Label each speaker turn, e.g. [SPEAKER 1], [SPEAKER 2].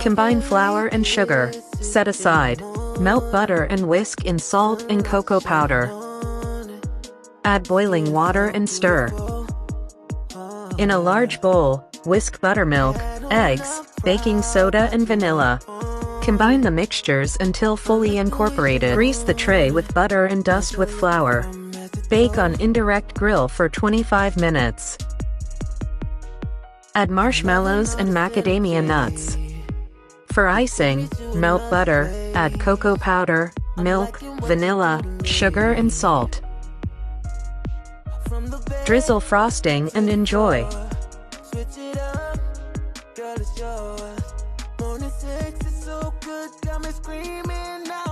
[SPEAKER 1] Combine flour and sugar, set aside. Melt butter and whisk in salt and cocoa powder. Add boiling water and stir. In a large bowl, whisk buttermilk, eggs, baking soda and vanilla. Combine the mixtures until fully incorporated. Grease the tray with butter and dust with flour. Bake on indirect grill for 25 minutes. Add marshmallows and macadamia nuts. For icing, melt butter, add cocoa powder, milk, vanilla, sugar and salt. Drizzle frosting and enjoy. Morning sex is so good, got me screaming out.